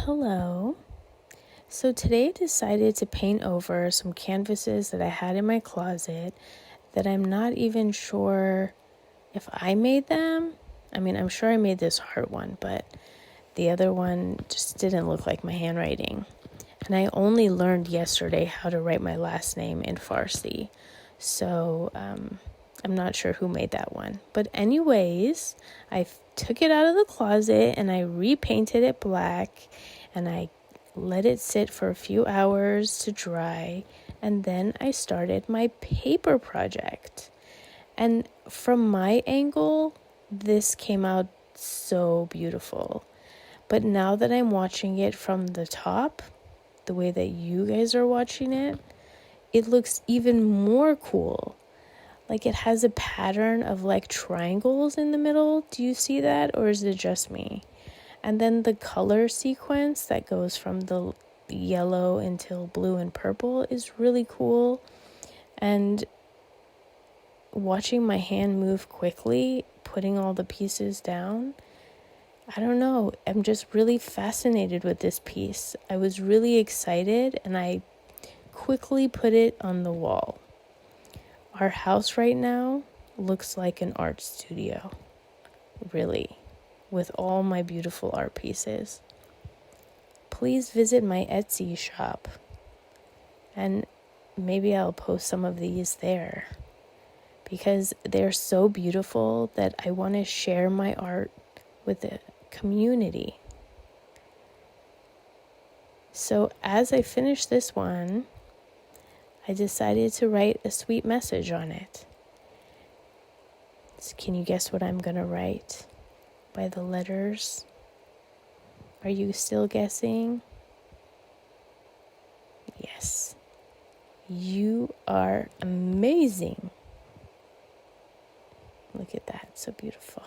Hello. So today I decided to paint over some canvases that I had in my closet that I'm not even sure if I made them. I mean, I'm sure I made this heart one, but the other one just didn't look like my handwriting. And I only learned yesterday how to write my last name in Farsi. So I'm not sure who made that one. But anyways, I took it out of the closet and I repainted it black and I let it sit for a few hours to dry. And then I started my paper project. And from my angle, this came out so beautiful. But now that I'm watching it from the top, the way that you guys are watching it, it looks even more cool. Like it has a pattern of like triangles in the middle. Do you see that, or is it just me? And then the color sequence that goes from the yellow until blue and purple is really cool. And watching my hand move quickly, putting all the pieces down, I don't know. I'm just really fascinated with this piece. I was really excited and I quickly put it on the wall. Our house right now looks like an art studio, really, with all my beautiful art pieces. Please visit my Etsy shop and maybe I'll post some of these there because they're so beautiful that I want to share my art with the community. So as I finish this one, I decided to write a sweet message on it. So can you guess what I'm going to write by the letters? Are you still guessing? Yes. You are amazing. Look at that, so beautiful.